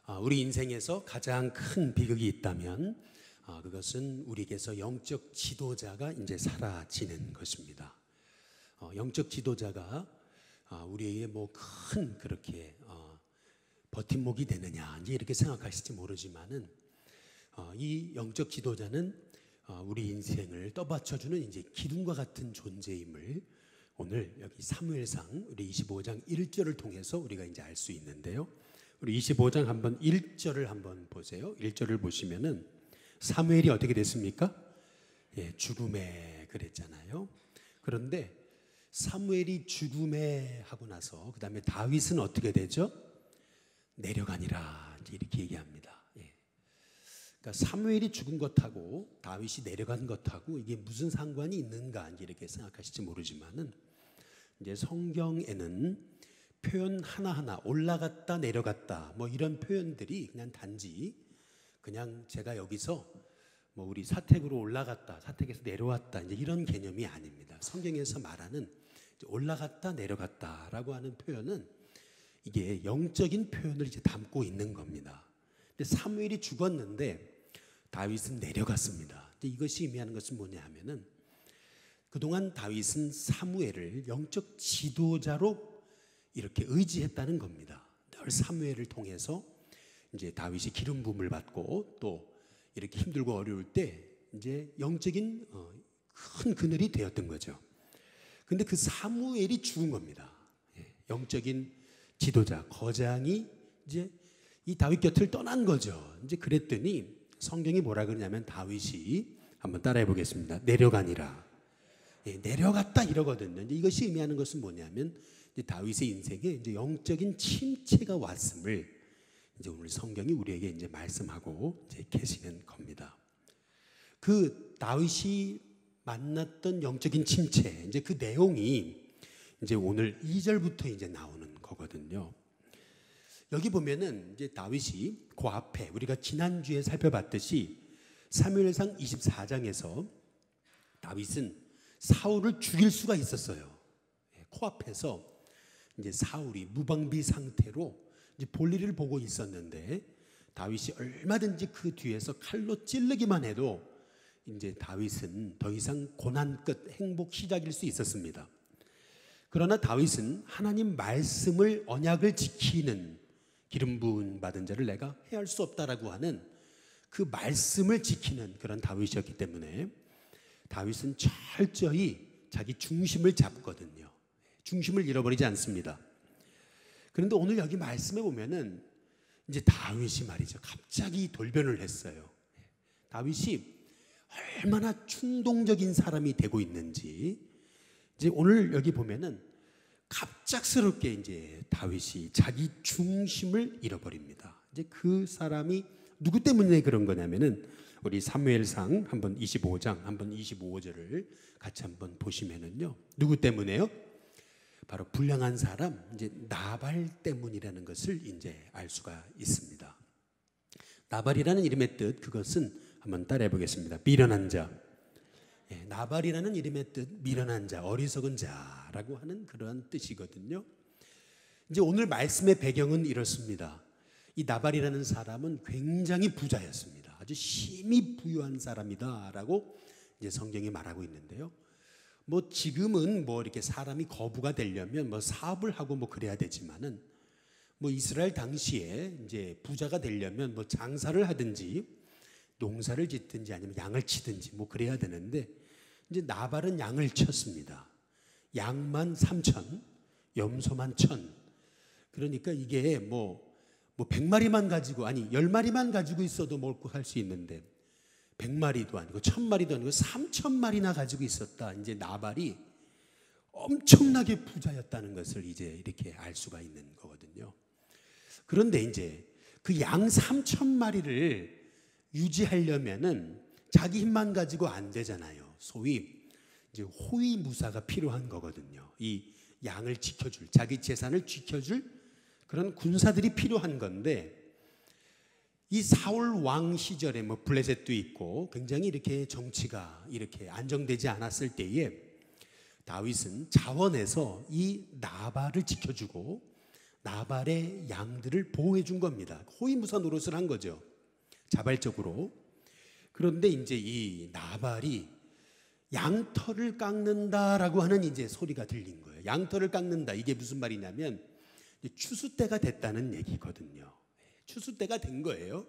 우리 인생에서 가장 큰 비극이 있다면 그것은 우리에게서 영적 지도자가 이제 사라지는 것입니다. 영적 지도자가 우리에게 뭐 큰 그렇게 버팀목이 되느냐 이제 이렇게 생각하실지 모르지만은 이 영적 지도자는 우리 인생을 떠받쳐주는 이제 기둥과 같은 존재임을 오늘 여기 사무엘상 우리 25장 1절을 통해서 우리가 이제 알 수 있는데요. 우리 25장 한번 1절을 한번 보세요. 1절을 보시면은 사무엘이 어떻게 됐습니까? 죽음에 그랬잖아요. 그런데 사무엘이 죽음에 하고 나서 그 다음에 다윗은 어떻게 되죠? 내려가니라 이렇게 얘기합니다. 그러니까 사무엘이 죽은 것하고 다윗이 내려간 것하고 이게 무슨 상관이 있는가 이렇게 생각하실지 모르지만은 이제 성경에는 표현 하나하나 올라갔다 내려갔다 뭐 이런 표현들이 그냥 단지 그냥 제가 여기서 뭐 우리 사택으로 올라갔다 사택에서 내려왔다 이제 이런 개념이 아닙니다. 성경에서 말하는 올라갔다 내려갔다라고 하는 표현은 이게 영적인 표현을 이제 담고 있는 겁니다. 근데 사무엘이 죽었는데 다윗은 내려갔습니다. 근데 이것이 의미하는 것은 뭐냐 하면은 그동안 다윗은 사무엘을 영적 지도자로 이렇게 의지했다는 겁니다. 늘 사무엘을 통해서 이제 다윗이 기름 부음을 받고 또 이렇게 힘들고 어려울 때 이제 영적인 큰 그늘이 되었던 거죠. 근데 그 사무엘이 죽은 겁니다. 영적인 지도자 거장이 이제 이 다윗 곁을 떠난 거죠. 이제 그랬더니 성경이 뭐라 그러냐면 다윗이 한번 따라해 보겠습니다. 내려가니라. 내려갔다 이러거든요. 이제 이것이 의미하는 것은 뭐냐면 이제 다윗의 인생에 이제 영적인 침체가 왔음을 이제 오늘 성경이 우리에게 이제 말씀하고 이제 계시는 겁니다. 그 다윗이 만났던 영적인 침체 이제 그 내용이 이제 오늘 2절부터 이제 나오는 거거든요. 여기 보면은 이제 다윗이 그 앞에 우리가 지난주에 살펴봤듯이 사무엘상 24장에서 다윗은 사울을 죽일 수가 있었어요. 코앞에서 이제 사울이 무방비 상태로 이제 볼일을 보고 있었는데 다윗이 얼마든지 그 뒤에서 칼로 찌르기만 해도 이제 다윗은 더 이상 고난 끝 행복 시작일 수 있었습니다. 그러나 다윗은 하나님 말씀을 언약을 지키는 기름 부음 받은 자를 내가 해할 수 없다라고 하는 그 말씀을 지키는 그런 다윗이었기 때문에 다윗은 철저히 자기 중심을 잡거든요. 중심을 잃어버리지 않습니다. 그런데 오늘 여기 말씀에 보면은 이제 다윗이 말이죠. 갑자기 돌변을 했어요. 다윗이 얼마나 충동적인 사람이 되고 있는지 이제 오늘 여기 보면은 갑작스럽게 이제 다윗이 자기 중심을 잃어버립니다. 이제 그 사람이 누구 때문에 그런 거냐면은 우리 사무엘상 한번 25장 한번 25절을 같이 한번 보시면은요. 누구 때문에요? 바로 불량한 사람 이제 나발 때문이라는 것을 이제 알 수가 있습니다. 나발이라는 이름의 뜻 그것은 한번 따라해 보겠습니다. 미련한 자. 나발이라는 이름의 뜻 미련한 자, 어리석은 자라고 하는 그러한 뜻이거든요. 이제 오늘 말씀의 배경은 이렇습니다. 이 나발이라는 사람은 굉장히 부자였습니다. 아주 심히 부유한 사람이다라고 이제 성경이 말하고 있는데요. 뭐 지금은 뭐 이렇게 사람이 거부가 되려면 뭐 사업을 하고 뭐 그래야 되지만은 뭐 이스라엘 당시에 이제 부자가 되려면 뭐 장사를 하든지 농사를 짓든지 아니면 양을 치든지 뭐 그래야 되는데 이제 나발은 양을 쳤습니다. 양만 3천, 염소만 1,000. 그러니까 이게 뭐 100마리만 가지고 아니 10마리만 가지고 있어도 먹고 살 수 있는데 100마리도 아니고 1000마리도 아니고 3000마리나 가지고 있었다. 이제 나발이 엄청나게 부자였다는 것을 이제 이렇게 알 수가 있는 거거든요. 그런데 이제 그 양 3000마리를 유지하려면은 자기 힘만 가지고 안 되잖아요. 소위 이제 호위무사가 필요한 거거든요. 이 양을 지켜줄 자기 재산을 지켜줄 그런 군사들이 필요한 건데 이 사울 왕 시절에 뭐 블레셋도 있고 굉장히 이렇게 정치가 이렇게 안정되지 않았을 때에 다윗은 자원해서 이 나발을 지켜주고 나발의 양들을 보호해 준 겁니다. 호위무사 노릇을 한 거죠. 자발적으로. 그런데 이제 이 나발이 양털을 깎는다라고 하는 이제 소리가 들린 거예요. 양털을 깎는다. 이게 무슨 말이냐면 추수 때가 됐다는 얘기거든요. 추수 때가 된 거예요.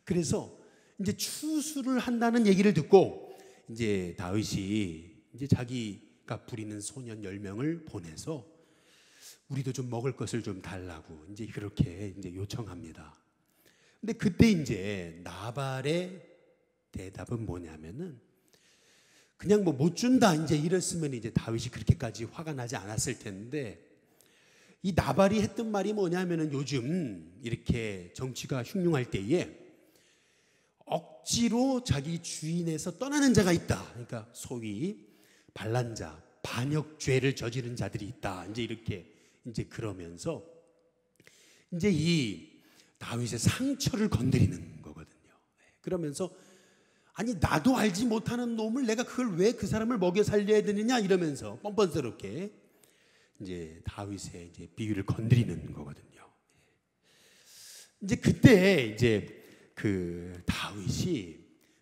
그래서 이제 추수를 한다는 얘기를 듣고 이제 다윗이 이제 자기가 부리는 소년 10명을 보내서 우리도 좀 먹을 것을 좀 달라고 이제 그렇게 이제 요청합니다. 근데 그때 이제 나발의 대답은 뭐냐면은 그냥 뭐 못 준다 이제 이랬으면 이제 다윗이 그렇게까지 화가 나지 않았을 텐데, 이 나발이 했던 말이 뭐냐면은 요즘 이렇게 정치가 흉흉할 때에 억지로 자기 주인에서 떠나는 자가 있다. 그러니까 소위 반란자, 반역죄를 저지른 자들이 있다. 이제 이렇게 이제 그러면서 이제 이 다윗의 상처를 건드리는 거거든요. 그러면서 아니 나도 알지 못하는 놈을 내가 그걸 왜 그 사람을 먹여 살려야 되느냐 이러면서 뻔뻔스럽게 이제 다윗의 이제 비위를 건드리는 거거든요. 이제 그때 이제 그 다윗이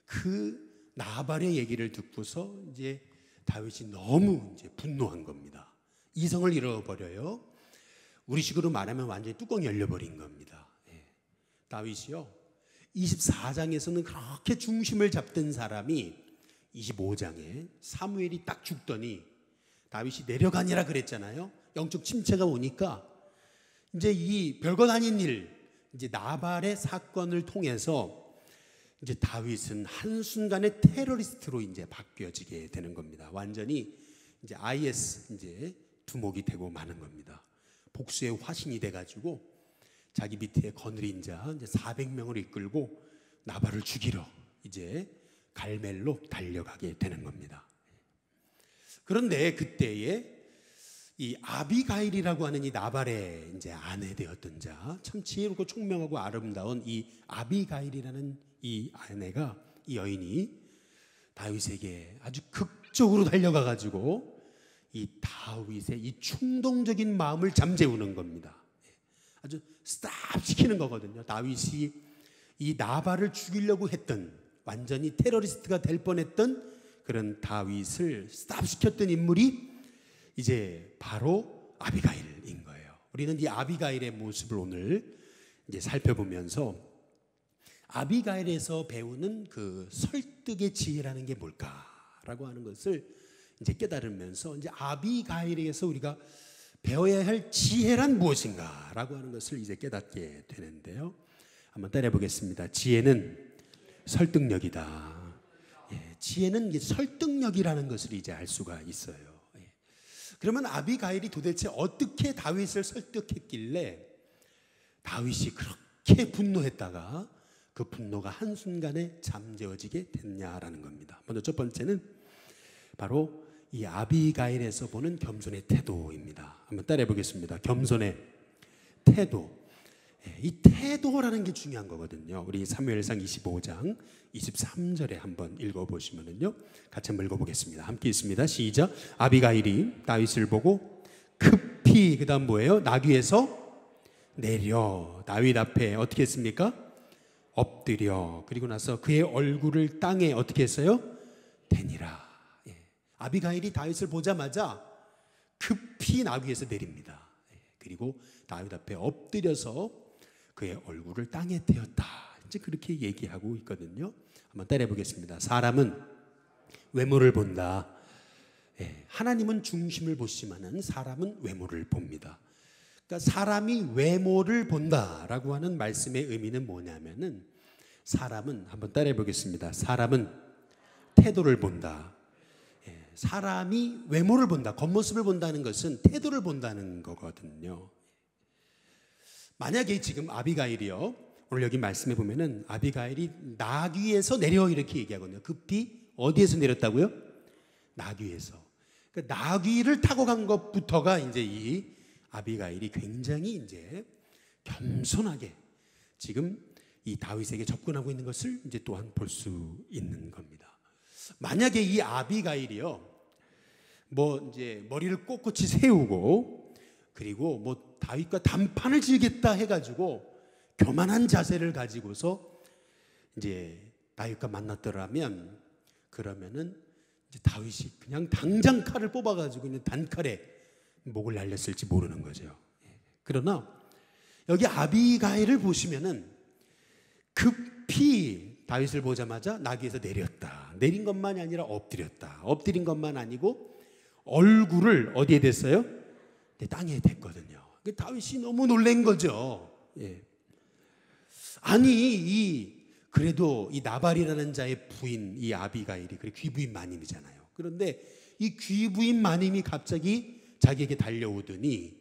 그 나발의 얘기를 듣고서 이제 다윗이 너무 이제 분노한 겁니다. 이성을 잃어버려요. 우리식으로 말하면 완전히 뚜껑이 열려버린 겁니다. 다윗이요 24장에서는 그렇게 중심을 잡던 사람이 25장에 사무엘이 딱 죽더니 다윗이 내려가니라 그랬잖아요. 영적 침체가 오니까 이제 이 별것 아닌 일, 이제 나발의 사건을 통해서 이제 다윗은 한순간에 테러리스트로 이제 바뀌어지게 되는 겁니다. 완전히 이제 IS 이제 두목이 되고 마는 겁니다. 복수의 화신이 돼가지고 자기 밑에 거느린 자 이제 400명을 이끌고 나발을 죽이러 이제 갈멜로 달려가게 되는 겁니다. 그런데 그때에 이 아비가일이라고 하는 이 나발의 이제 아내 되었던 자, 참 지혜롭고 총명하고 아름다운 이 아비가일이라는 이 아내가, 이 여인이 다윗에게 아주 극적으로 달려가 가지고 이 다윗의 이 충동적인 마음을 잠재우는 겁니다. 아주 스탑 시키는 거거든요. 다윗이 이 나발을 죽이려고 했던, 완전히 테러리스트가 될 뻔했던 그런 다윗을 스탑 시켰던 인물이 이제 바로 아비가일인 거예요. 우리는 이 아비가일의 모습을 오늘 이제 살펴보면서 아비가일에서 배우는 그 설득의 지혜라는 게 뭘까라고 하는 것을 이제 깨달으면서 이제 아비가일에서 우리가 배워야 할 지혜란 무엇인가라고 하는 것을 이제 깨닫게 되는데요. 한번 따라해 보겠습니다. 지혜는 설득력이다. 지혜는 설득력이라는 것을 이제 알 수가 있어요. 그러면 아비가일이 도대체 어떻게 다윗을 설득했길래 다윗이 그렇게 분노했다가 그 분노가 한순간에 잠재워지게 됐냐라는 겁니다. 먼저 첫 번째는 바로 이 아비가일에서 보는 겸손의 태도입니다. 한번 따라해 보겠습니다. 겸손의 태도. 이 태도라는 게 중요한 거거든요. 우리 사무엘상 25장 23절에 한번 읽어보시면은요, 같이 한번 읽어보겠습니다. 함께 있습니다. 시작. 아비가일이 다윗을 보고 급히, 그 다음 뭐예요? 나귀에서 내려 다윗 앞에 어떻게 했습니까? 엎드려, 그리고 나서 그의 얼굴을 땅에 어떻게 했어요? 대니라. 아비가일이 다윗을 보자마자 급히 나귀에서 내립니다. 그리고 다윗 앞에 엎드려서 그의 얼굴을 땅에 대었다. 이제 그렇게 얘기하고 있거든요. 한번 따라해 보겠습니다. 사람은 외모를 본다. 하나님은 중심을 보시지만은 사람은 외모를 봅니다. 그러니까 사람이 외모를 본다라고 하는 말씀의 의미는 뭐냐면은, 사람은, 한번 따라해 보겠습니다. 사람은 태도를 본다. 사람이 외모를 본다, 겉모습을 본다는 것은 태도를 본다는 거거든요. 만약에 지금 아비가일이요, 오늘 여기 말씀해 보면은 아비가일이 나귀에서 내려 이렇게 얘기하거든요. 급히 어디에서 내렸다고요? 나귀에서. 그러니까 나귀를 타고 간 것부터가 이제 이 아비가일이 굉장히 이제 겸손하게 지금 이 다윗에게 접근하고 있는 것을 이제 또한 볼 수 있는 겁니다. 만약에 이 아비가일이요, 뭐 이제 머리를 꼿꼿이 세우고 그리고 뭐 다윗과 단판을 지으겠다 해가지고 교만한 자세를 가지고서 이제 다윗과 만났더라면, 그러면은 이제 다윗이 그냥 당장 칼을 뽑아가지고 그냥 단칼에 목을 날렸을지 모르는 거죠. 그러나 여기 아비가일을 보시면은 급히 다윗을 보자마자 나귀에서 내렸다. 내린 것만이 아니라 엎드렸다. 엎드린 것만 아니고 얼굴을 어디에 댔어요? 땅에 댔거든요. 다윗이 너무 놀란 거죠. 예. 아니 그래도 이 나발이라는 자의 부인 이 아비가일이 그래 귀부인 마님이잖아요. 그런데 이 귀부인 마님이 갑자기 자기에게 달려오더니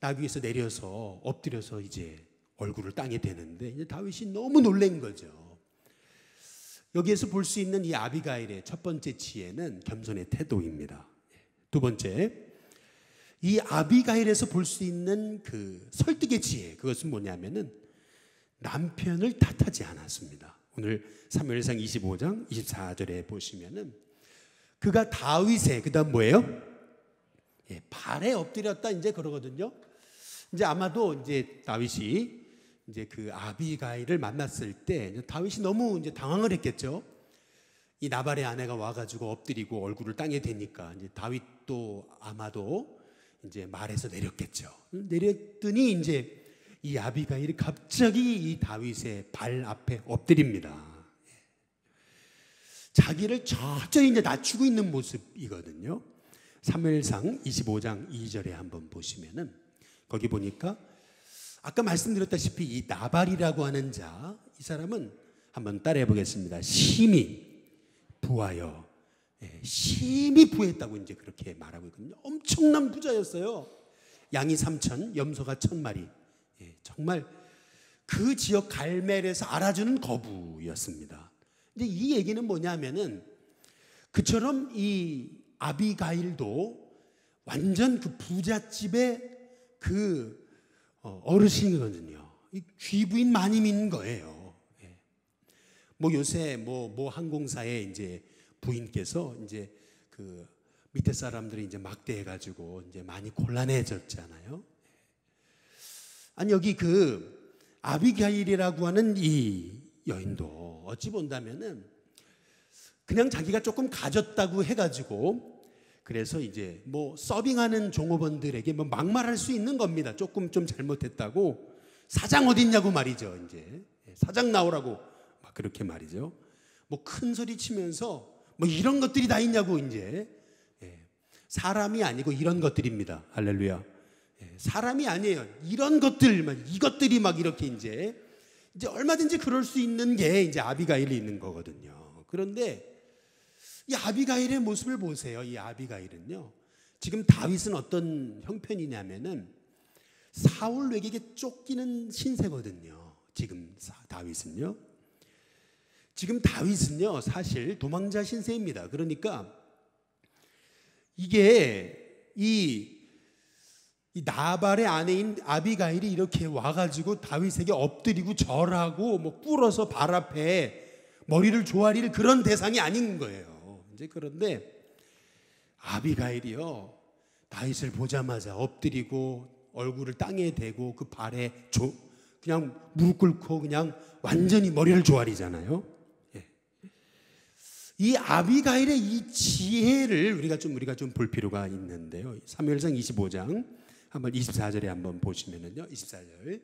나귀에서 내려서 엎드려서 이제 얼굴을 땅에 대는데 이제 다윗이 너무 놀란 거죠. 여기에서 볼 수 있는 이 아비가일의 첫 번째 지혜는 겸손의 태도입니다. 두 번째, 이 아비가일에서 볼 수 있는 그 설득의 지혜, 그것은 뭐냐면은 남편을 탓하지 않았습니다. 오늘 사무엘상 25장 24절에 보시면은 그가 다윗의 그다음 뭐예요? 발에 엎드렸다 이제 그러거든요. 이제 아마도 이제 다윗이 이제 그 아비가일을 만났을 때 다윗이 너무 이제 당황을 했겠죠. 이 나발의 아내가 와가지고 엎드리고 얼굴을 땅에 대니까 이제 다윗도 아마도 이제 말에서 내렸겠죠. 내렸더니 이제 이 아비가일이 갑자기 이 다윗의 발 앞에 엎드립니다. 자기를 철저히 이제 낮추고 있는 모습이거든요. 사무엘상 25장 2절에 한번 보시면은 거기 보니까 아까 말씀드렸다시피 이 나발이라고 하는 자, 이 사람은 한번 따라해 보겠습니다. 심히 부하여, 심히 부했다고 이제 그렇게 말하고 있거든요. 엄청난 부자였어요. 양이 3,000, 염소가 1,000마리. 정말 그 지역 갈멜에서 알아주는 거부였습니다. 근데 이 얘기는 뭐냐면은 그처럼 이 아비가일도 완전 그 부잣집의 그 어르신이거든요. 이 귀부인 마님인 거예요. 뭐 요새 뭐 항공사의 이제 부인께서 이제 그 밑에 사람들이 이제 막대해가지고 이제 많이 곤란해졌잖아요. 아니 여기 그 아비가일이라고 하는 이 여인도 어찌 본다면은 그냥 자기가 조금 가졌다고 해가지고 그래서 이제 뭐 서빙하는 종업원들에게 뭐 막말할 수 있는 겁니다. 조금 좀 잘못했다고 사장 어딨냐고 말이죠. 이제 사장 나오라고 막 그렇게 말이죠. 뭐 큰 소리 치면서 뭐 이런 것들이 다 있냐고 이제 사람이 아니고 이런 것들입니다. 할렐루야. 사람이 아니에요. 이런 것들, 이것들이 막 이렇게 이제 얼마든지 그럴 수 있는 게 이제 아비가일이 있는 거거든요. 그런데 이 아비가일의 모습을 보세요. 이 아비가일은요. 지금 다윗은 어떤 형편이냐면은 사울 외국에 쫓기는 신세거든요. 지금 다윗은요. 지금 다윗은요. 사실 도망자 신세입니다. 그러니까 이게 이 나발의 아내인 아비가일이 이렇게 와가지고 다윗에게 엎드리고 절하고 뭐 꿇어서 발 앞에 머리를 조아릴 그런 대상이 아닌 거예요. 이제 그런데 아비가일이요 다윗을 보자마자 엎드리고 얼굴을 땅에 대고 그 발에 그냥 무릎 꿇고 그냥 완전히 머리를 조아리잖아요. 이 아비가일의 이 지혜를 우리가 좀 볼 필요가 있는데요. 사무엘상 25장 한번 24절에 한번 보시면은요. 24절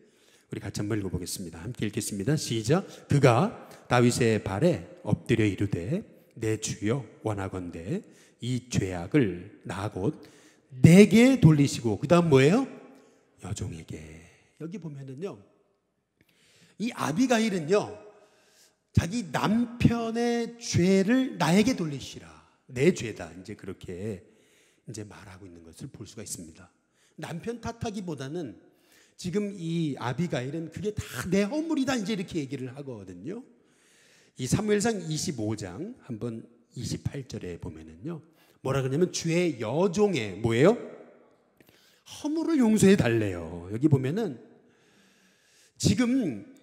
우리 같이 한번 읽어보겠습니다. 함께 읽겠습니다. 시작. 그가 다윗의 발에 엎드려 이르되 내 주여 원하건대 이 죄악을 나 곧 내게 돌리시고 그 다음 뭐예요? 여종에게. 여기 보면은요. 이 아비가일은요. 자기 남편의 죄를 나에게 돌리시라. 내 죄다. 이제 그렇게 이제 말하고 있는 것을 볼 수가 있습니다. 남편 탓하기보다는 지금 이 아비가일은 그게 다 내 허물이다 이제 이렇게 얘기를 하거든요. 이 사무엘상 25장 한번 28절에 보면은요. 뭐라 그러냐면 주의 여종의 뭐예요? 허물을 용서해 달래요. 여기 보면은 지금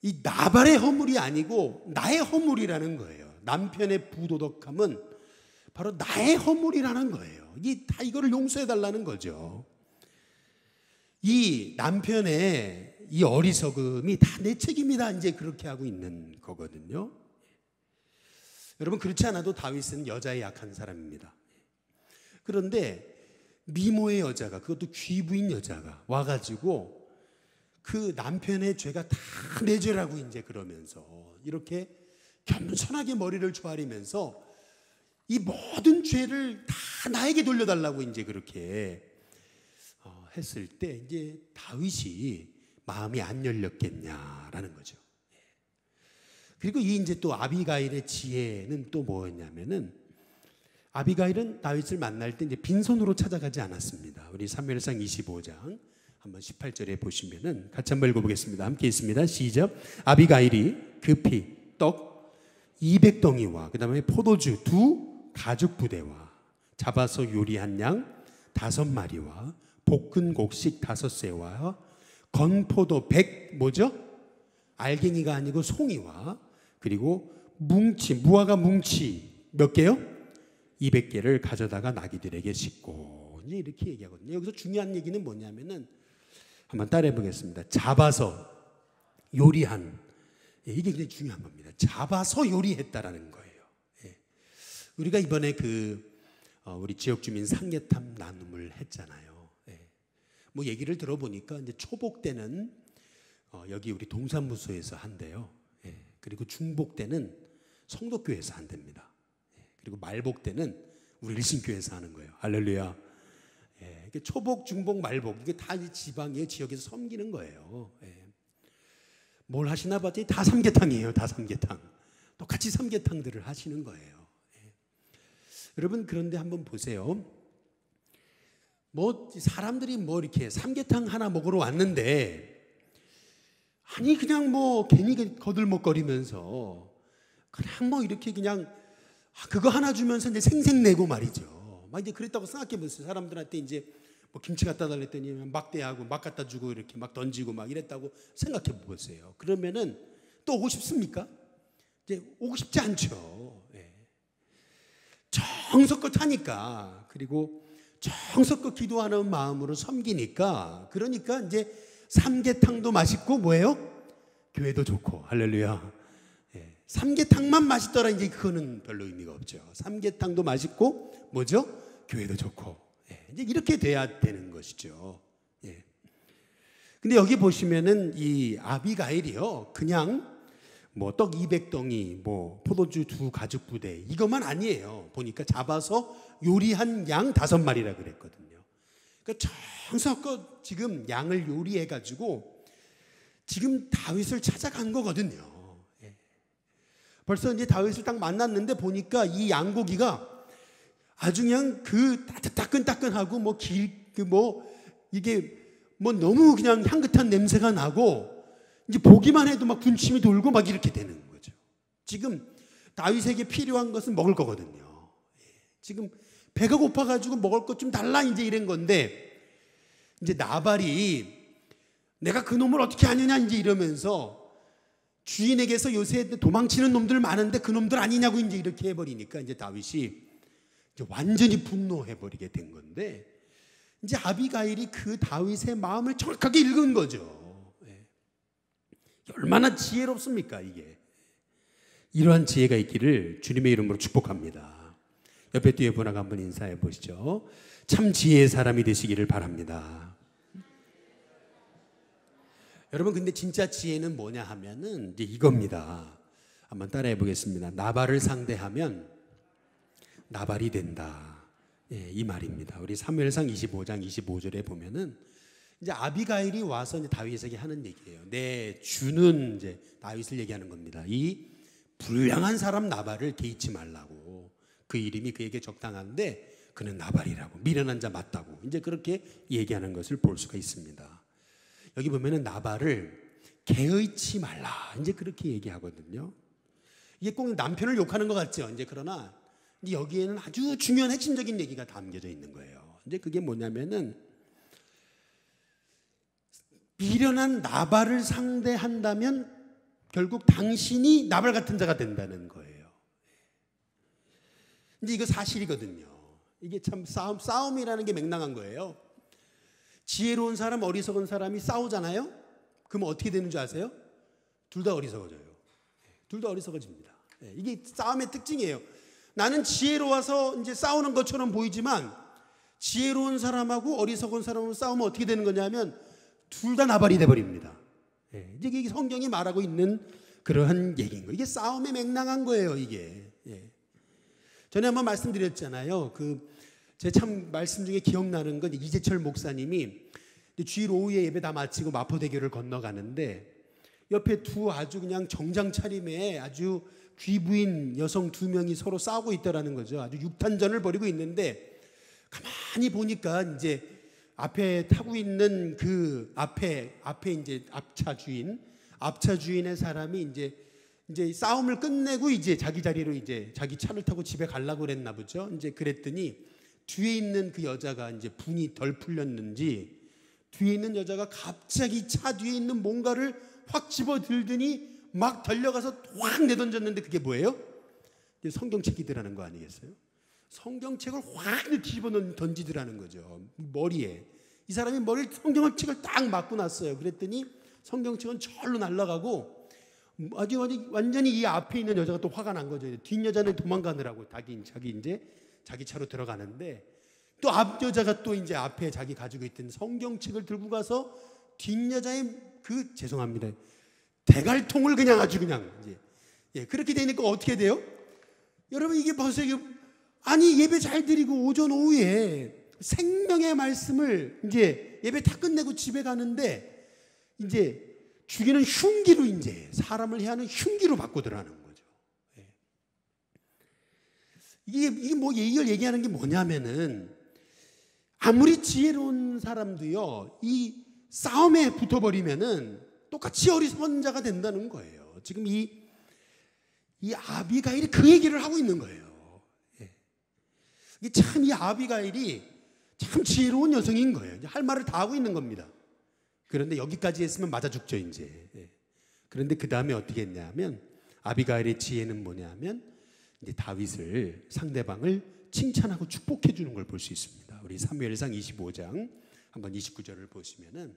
이 나발의 허물이 아니고 나의 허물이라는 거예요. 남편의 부도덕함은 바로 나의 허물이라는 거예요. 이게 다 이거를 용서해 달라는 거죠. 이 남편의 이 어리석음이 다 내 책임이다 이제 그렇게 하고 있는 거거든요. 여러분 그렇지 않아도 다윗은 여자에 약한 사람입니다. 그런데 미모의 여자가, 그것도 귀부인 여자가 와가지고 그 남편의 죄가 다 내 죄라고 이제 그러면서 이렇게 겸손하게 머리를 조아리면서 이 모든 죄를 다 나에게 돌려달라고 이제 그렇게 했을 때 이제 다윗이 마음이 안 열렸겠냐라는 거죠. 그리고 이 이제 또 아비가일의 지혜는 또 뭐였냐면은, 아비가일은 다윗을 만날 때 이제 빈손으로 찾아가지 않았습니다. 우리 사무엘상 25장 한번 18절에 보시면은 같이 한번 읽어보겠습니다. 함께 있습니다. 시작. 아비가일이 급히 떡 200덩이와 그 다음에 포도주 2 가죽 부대와 잡아서 요리한 양 5마리와 볶은 곡식 5새와 건포도 100 뭐죠? 알갱이가 아니고 송이와 그리고 뭉치, 무화과 뭉치 몇 개요? 200개를 가져다가 나귀들에게 싣고, 이제 이렇게 얘기하거든요. 여기서 중요한 얘기는 뭐냐면은 한번 따라해 보겠습니다. 잡아서 요리한, 이게 굉장히 중요한 겁니다. 잡아서 요리했다라는 거예요. 우리가 이번에 우리 지역 주민 삼계탕 나눔을 했잖아요. 뭐 얘기를 들어보니까 이제 초복 때는 여기 우리 동산무소에서 한대요. 그리고 중복 때는 성덕교회에서 한답니다. 그리고 말복 때는 우리 일신교회에서 하는 거예요. 할렐루야. 초복, 중복, 말복 이게 다 지방의 지역에서 섬기는 거예요. 뭘 하시나 봤더니 다 삼계탕이에요. 다 삼계탕. 똑같이 삼계탕들을 하시는 거예요. 여러분 그런데 한번 보세요. 뭐 사람들이 뭐 이렇게 삼계탕 하나 먹으러 왔는데, 아니 그냥 뭐 괜히 거들먹거리면서 그냥 뭐 이렇게 그냥 그거 하나 주면서 이제 생색내고 말이죠. 막 이제 그랬다고 생각해 보세요. 사람들한테 이제 뭐 김치 갖다 달랬더니 막대하고 막 갖다 주고 이렇게 막 던지고 막 이랬다고 생각해 보세요. 그러면은 또 오고 싶습니까? 이제 오고 싶지 않죠. 정성껏 하니까, 그리고 정성껏 기도하는 마음으로 섬기니까, 그러니까 이제 삼계탕도 맛있고 뭐예요? 교회도 좋고. 할렐루야. 삼계탕만 맛있더라 이제 그거는 별로 의미가 없죠. 삼계탕도 맛있고 뭐죠? 교회도 좋고. 이제 이렇게 돼야 되는 것이죠. 근데 여기 보시면은 이 아비가일이요, 그냥 뭐 떡 200덩이, 뭐 포도주 2 가죽 부대 이것만 아니에요. 보니까 잡아서 요리한 양 5마리라 그랬거든요. 그러니까 정성껏 지금 양을 요리해 가지고 지금 다윗을 찾아간 거거든요. 벌써 이제 다윗을 딱 만났는데 보니까 이 양고기가 아주 그냥 따끈따끈하고 뭐 이게 뭐 너무 그냥 향긋한 냄새가 나고, 이제 보기만 해도 막 군침이 돌고 막 이렇게 되는 거죠. 지금 다윗에게 필요한 것은 먹을 거거든요. 지금 배가 고파가지고 먹을 것 좀 달라 이제 이런 건데, 이제 나발이 내가 그 놈을 어떻게 하느냐 이제 이러면서 주인에게서 요새 도망치는 놈들 많은데 그 놈들 아니냐고 이제 이렇게 해버리니까 이제 다윗이 이제 완전히 분노해버리게 된 건데, 이제 아비가일이 그 다윗의 마음을 정확하게 읽은 거죠. 얼마나 지혜롭습니까 이게. 이러한 지혜가 있기를 주님의 이름으로 축복합니다. 옆에 뒤에 분하고 한번 인사해 보시죠. 참 지혜의 사람이 되시기를 바랍니다. 여러분 근데 진짜 지혜는 뭐냐 하면은 이제 이겁니다. 한번 따라해 보겠습니다. 나발을 상대하면 나발이 된다. 이 말입니다. 우리 사무엘상 25장 25절에 보면은 이제 아비가일이 와서 이제 다윗에게 하는 얘기예요. 내 주는 이제 다윗을 얘기하는 겁니다. 이 불량한 사람 나발을 개의치 말라고. 그 이름이 그에게 적당한데 그는 나발이라고, 미련한 자 맞다고 이제 그렇게 얘기하는 것을 볼 수가 있습니다. 여기 보면은 나발을 개의치 말라 이제 그렇게 얘기하거든요. 이게 꼭 남편을 욕하는 것 같죠. 이제 그러나 이제 여기에는 아주 중요한 핵심적인 얘기가 담겨져 있는 거예요. 이제 그게 뭐냐면은 미련한 나발을 상대한다면 결국 당신이 나발 같은 자가 된다는 거예요. 이제 이거 사실이거든요. 이게 참 싸움이라는 게 맹랑한 거예요. 지혜로운 사람, 어리석은 사람이 싸우잖아요. 그럼 어떻게 되는 줄 아세요? 둘 다 어리석어져요. 둘 다 어리석어집니다. 이게 싸움의 특징이에요. 나는 지혜로워서 이제 싸우는 것처럼 보이지만 지혜로운 사람하고 어리석은 사람하고 싸우면 어떻게 되는 거냐면 둘 다 나발이 돼버립니다. 이게 성경이 말하고 있는 그러한 얘기인 거예요. 이게 싸움의 맹랑한 거예요, 이게. 전에 한번 말씀드렸잖아요. 제 참 말씀 중에 기억나는 건 이재철 목사님이 주일 오후에 예배 다 마치고 마포대교를 건너가는데 옆에 두 아주 그냥 정장 차림의 아주 귀부인 여성 두 명이 서로 싸우고 있더라는 거죠. 아주 육탄전을 벌이고 있는데 가만히 보니까 이제 앞에 타고 있는 그 앞에 이제 앞차 주인의 사람이 이제 싸움을 끝내고 이제 자기 자리로 이제 자기 차를 타고 집에 가려고 그랬나 보죠. 이제 그랬더니 뒤에 있는 그 여자가 이제 분이 덜 풀렸는지 뒤에 있는 여자가 갑자기 차 뒤에 있는 뭔가를 확 집어 들더니 막 달려가서 확 내던졌는데 그게 뭐예요? 성경책이더라는 거 아니겠어요? 성경책을 확 뒤집어 던지더라는 거죠. 머리에. 이 사람이 성경책을 딱 맞고 났어요. 그랬더니 성경책은 절로 날아가고 아주 완전히 이 앞에 있는 여자가 또 화가 난 거죠. 뒷 여자는 도망가느라고 자기 차로 들어가는데 또 앞 여자가 또 이제 앞에 자기 가지고 있던 성경책을 들고 가서 뒷 여자의 죄송합니다. 대갈통을 그냥 아주 그냥 그렇게 되니까 어떻게 돼요? 여러분 이게 보세요. 아니 예배 잘 드리고 오전 오후에 생명의 말씀을 이제 예배 다 끝내고 집에 가는데 이제 죽이는 흉기로 이제 사람을 해하는 흉기로 바꾸더라는 거죠. 이게 이걸 얘기하는 게 뭐냐면은 아무리 지혜로운 사람도요 이 싸움에 붙어버리면은 똑같이 어리석은 자가 된다는 거예요. 지금 이 아비가일이 그 얘기를 하고 있는 거예요. 참 이 아비가일이 참 지혜로운 여성인 거예요. 할 말을 다 하고 있는 겁니다. 그런데 여기까지 했으면 맞아 죽죠 이제. 그런데 그 다음에 어떻게 했냐면 아비가일의 지혜는 뭐냐면 이제 다윗을 상대방을 칭찬하고 축복해 주는 걸 볼 수 있습니다. 우리 사무엘상 25장 한번 29절을 보시면은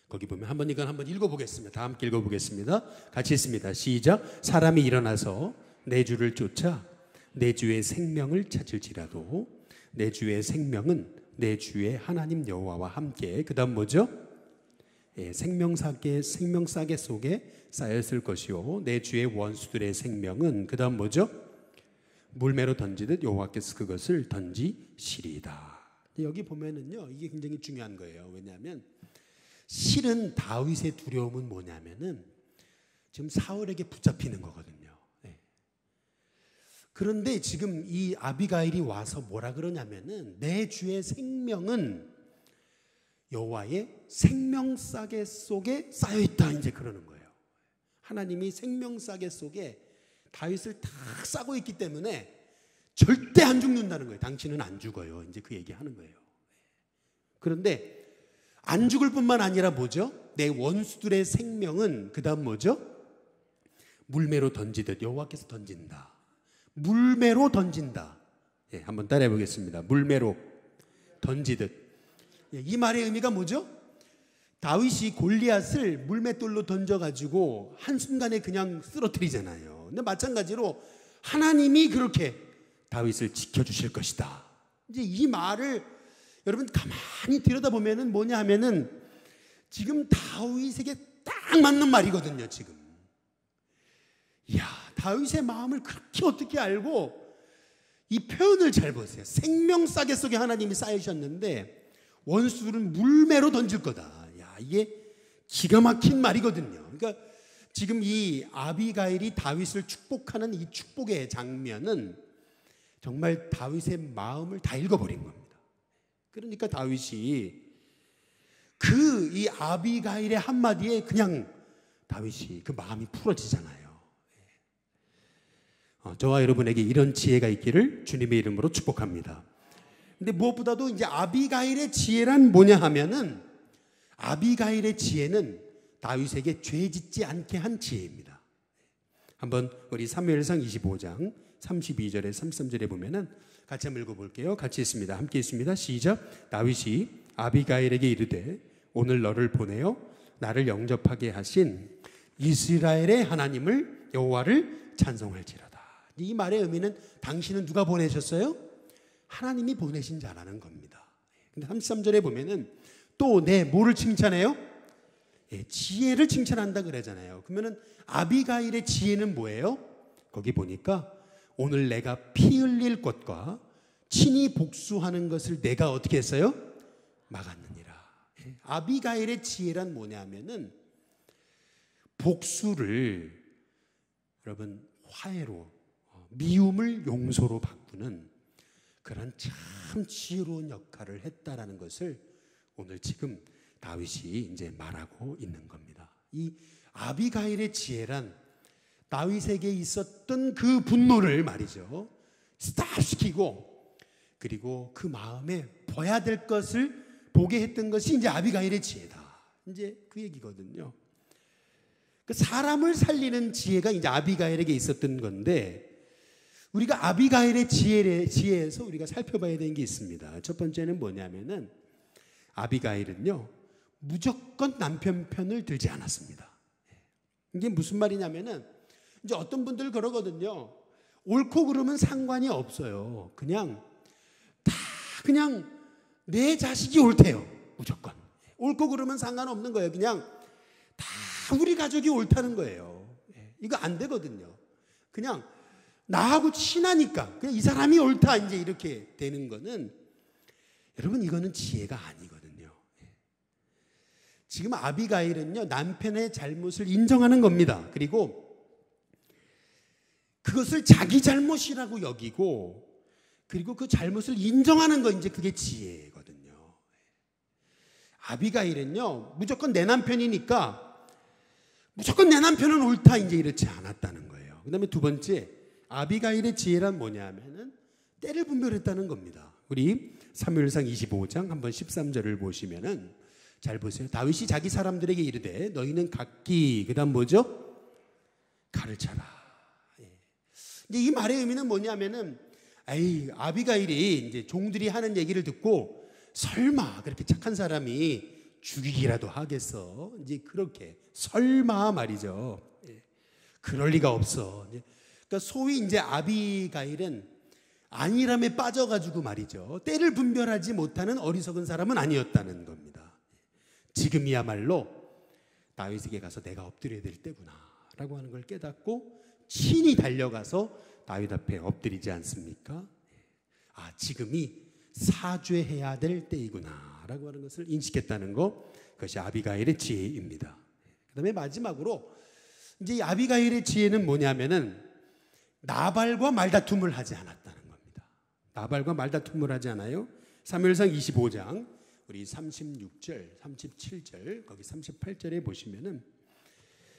거기 보면 한번 읽어보겠습니다. 다 함께 읽어보겠습니다. 같이 했습니다. 시작. 사람이 일어나서 내 주를 쫓아 내 주의 생명을 찾을지라도 내 주의 생명은 내 주의 하나님 여호와와 함께 그 다음 뭐죠? 생명사계 속에 쌓였을 것이요 내 주의 원수들의 생명은 그 다음 뭐죠? 물매로 던지듯 여호와께서 그것을 던지시리이다. 여기 보면은요 이게 굉장히 중요한 거예요. 왜냐하면 실은 다윗의 두려움은 뭐냐면은 지금 사울에게 붙잡히는 거거든요. 그런데 지금 이 아비가일이 와서 뭐라 그러냐면은 내 주의 생명은 여호와의 생명싸개 속에 쌓여 있다 이제 그러는 거예요. 하나님이 생명싸개 속에 다윗을 다 싸고 있기 때문에 절대 안 죽는다는 거예요. 당신은 안 죽어요. 이제 그 얘기하는 거예요. 그런데 안 죽을 뿐만 아니라 뭐죠? 내 원수들의 생명은 그 다음 뭐죠? 물매로 던지듯 여호와께서 던진다. 물매로 던진다. 한번 따라해 보겠습니다. 물매로 던지듯. 이 말의 의미가 뭐죠? 다윗이 골리앗을 물맷돌로 던져가지고 한순간에 그냥 쓰러뜨리잖아요. 근데 마찬가지로 하나님이 그렇게 다윗을 지켜주실 것이다. 이제 이 말을 여러분 가만히 들여다보면은 뭐냐 하면은 지금 다윗에게 딱 맞는 말이거든요, 지금. 이야, 다윗의 마음을 그렇게 어떻게 알고 이 표현을 잘 보세요. 생명싸개 속에 하나님이 쌓이셨는데 원수들은 물매로 던질 거다. 야, 이게 기가 막힌 말이거든요. 그러니까 지금 이 아비가일이 다윗을 축복하는 이 축복의 장면은 정말 다윗의 마음을 다 읽어버린 겁니다. 그러니까 다윗이 이 아비가일의 한마디에 그냥 다윗이 그 마음이 풀어지잖아요. 저와 여러분에게 이런 지혜가 있기를 주님의 이름으로 축복합니다. 근데 무엇보다도 이제 아비가일의 지혜란 뭐냐 하면은 아비가일의 지혜는 다윗에게 죄 짓지 않게 한 지혜입니다. 한번 우리 사무엘상 25장 32절에 33절에 보면은 같이 한번 읽어볼게요. 같이 있습니다. 함께 있습니다. 시작. 다윗이 아비가일에게 이르되 오늘 너를 보내어 나를 영접하게 하신 이스라엘의 하나님을 여호와를 찬송할지로다. 이 말의 의미는 당신은 누가 보내셨어요? 하나님이 보내신 자라는 겁니다. 근데 33절에 보면은 또 뭐를 칭찬해요? 지혜를 칭찬한다 그러잖아요. 그러면은 아비가일의 지혜는 뭐예요? 거기 보니까 오늘 내가 피 흘릴 것과 친히 복수하는 것을 내가 어떻게 했어요? 막았느니라. 아비가일의 지혜란 뭐냐면은 복수를 여러분 화해로 미움을 용서로 바꾸는 그런 참 지혜로운 역할을 했다라는 것을 오늘 지금 다윗이 이제 말하고 있는 겁니다. 이 아비가일의 지혜란 다윗에게 있었던 그 분노를 말이죠. 스탑시키고 그리고 그 마음에 봐야 될 것을 보게 했던 것이 이제 아비가일의 지혜다. 이제 그 얘기거든요. 그 사람을 살리는 지혜가 이제 아비가일에게 있었던 건데 우리가 아비가일의 지혜에서 우리가 살펴봐야 되는 게 있습니다. 첫 번째는 뭐냐면은 아비가일은요 무조건 남편 편을 들지 않았습니다. 이게 무슨 말이냐면은 이제 어떤 분들 그러거든요. 옳고 그르면 상관이 없어요. 그냥 내 자식이 옳대요. 무조건 옳고 그르면 상관없는 거예요. 그냥 다 우리 가족이 옳다는 거예요. 이거 안 되거든요. 그냥 나하고 친하니까 그냥 이 사람이 옳다 이제 이렇게 되는 거는 여러분 이거는 지혜가 아니거든요. 지금 아비가일은요 남편의 잘못을 인정하는 겁니다. 그리고 그것을 자기 잘못이라고 여기고 그리고 그 잘못을 인정하는 거 이제 그게 지혜거든요. 아비가일은요 무조건 내 남편이니까 무조건 내 남편은 옳다 이제 이렇지 않았다는 거예요. 그 다음에 두 번째 아비가일의 지혜란 뭐냐면은 때를 분별했다는 겁니다. 우리 사무엘상 25장 한번 13절을 보시면은 잘 보세요. 다윗이 자기 사람들에게 이르되 너희는 각기 그다음 뭐죠? 칼을 차라. 이제 이 말의 의미는 뭐냐면은 아비가일이 이제 종들이 하는 얘기를 듣고 설마 그렇게 착한 사람이 죽이기라도 하겠어. 이제 그렇게 설마 말이죠. 그럴 리가 없어. 그러니까 소위 이제 아비가일은 안일함에 빠져가지고 말이죠. 때를 분별하지 못하는 어리석은 사람은 아니었다는 겁니다. 지금이야말로 다윗에게 가서 내가 엎드려야 될 때구나라고 하는 걸 깨닫고 친히 달려가서 다윗 앞에 엎드리지 않습니까? 지금이 사죄해야 될 때이구나라고 하는 것을 인식했다는 것, 그것이 아비가일의 지혜입니다. 그다음에 마지막으로 이제 이 아비가일의 지혜는 뭐냐면은 나발과 말다툼을 하지 않았다는 겁니다. 나발과 말다툼을 하지 않아요. 사무엘상 25장 우리 36절, 37절, 거기 38절에 보시면은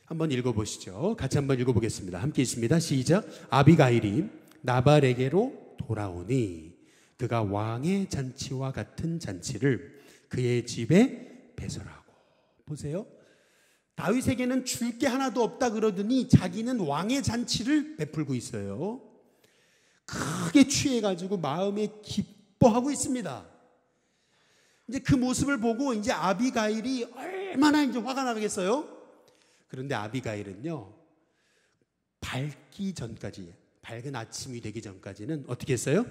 한번 읽어보시죠. 같이 한번 읽어보겠습니다. 함께 있습니다. 시작. 아비가일이 나발에게로 돌아오니 그가 왕의 잔치와 같은 잔치를 그의 집에 배설하고. 보세요. 다윗에게는 줄 게 하나도 없다 그러더니 자기는 왕의 잔치를 베풀고 있어요. 크게 취해가지고 마음에 기뻐하고 있습니다. 이제 그 모습을 보고 이제 아비가일이 얼마나 이제 화가 나겠어요? 그런데 아비가일은요, 밝기 전까지, 밝은 아침이 되기 전까지는 어떻게 했어요?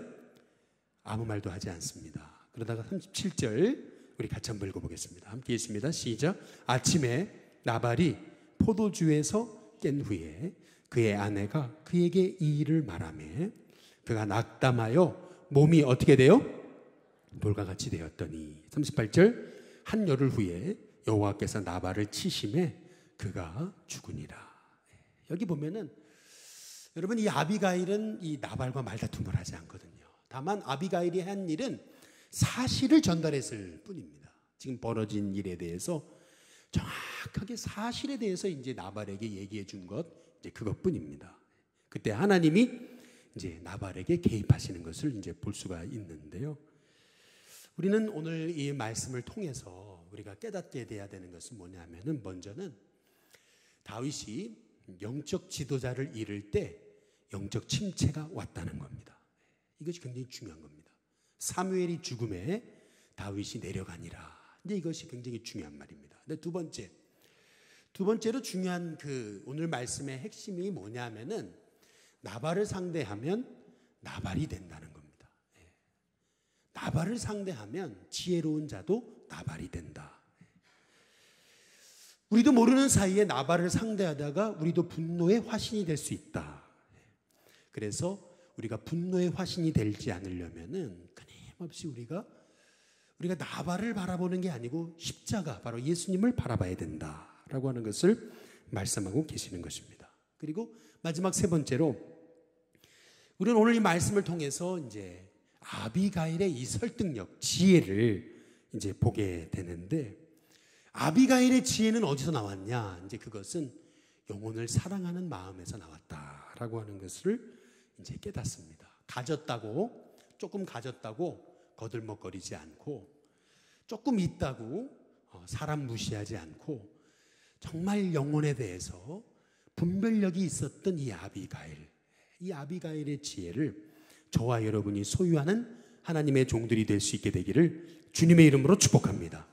아무 말도 하지 않습니다. 그러다가 37절 우리 같이 한번 읽어보겠습니다. 함께 있습니다. 시작. 아침에 나발이 포도주에서 깬 후에 그의 아내가 그에게 이 일을 말하며 그가 낙담하여 몸이 어떻게 돼요? 돌과 같이 되었더니 38절 한열흘 후에 여호와께서 나발을 치심에 그가 죽으니라. 여기 보면은 여러분 이 아비가일은 이 나발과 말다툼을 하지 않거든요. 다만 아비가일이 한 일은 사실을 전달했을 뿐입니다. 지금 벌어진 일에 대해서 정확하게 사실에 대해서 이제 나발에게 얘기해 준 것 이제 그것뿐입니다. 그때 하나님이 이제 나발에게 개입하시는 것을 이제 볼 수가 있는데요. 우리는 오늘 이 말씀을 통해서 우리가 깨닫게 돼야 되는 것은 뭐냐면은 먼저는 다윗이 영적 지도자를 잃을 때 영적 침체가 왔다는 겁니다. 이것이 굉장히 중요한 겁니다. 사무엘이 죽음에 다윗이 내려가니라. 이제 이것이 굉장히 중요한 말입니다. 근데 두 번째로 중요한 오늘 말씀의 핵심이 뭐냐면은 나발을 상대하면 나발이 된다는 겁니다. 나발을 상대하면 지혜로운 자도 나발이 된다. 우리도 모르는 사이에 나발을 상대하다가 우리도 분노의 화신이 될 수 있다. 그래서 우리가 분노의 화신이 되지 않으려면은 끊임없이 우리가 나발을 바라보는 게 아니고 십자가, 바로 예수님을 바라봐야 된다라고 하는 것을 말씀하고 계시는 것입니다. 그리고 마지막 세 번째로 우리는 오늘 이 말씀을 통해서 이제 아비가일의 이 설득력, 지혜를 이제 보게 되는데, 아비가일의 지혜는 어디서 나왔냐? 이제 그것은 영혼을 사랑하는 마음에서 나왔다라고 하는 것을 이제 깨닫습니다. 조금 가졌다고 거들먹거리지 않고, 조금 있다고 사람 무시하지 않고, 정말 영혼에 대해서 분별력이 있었던 이 아비가일의 지혜를 저와 여러분이 소유하는 하나님의 종들이 될 수 있게 되기를 주님의 이름으로 축복합니다.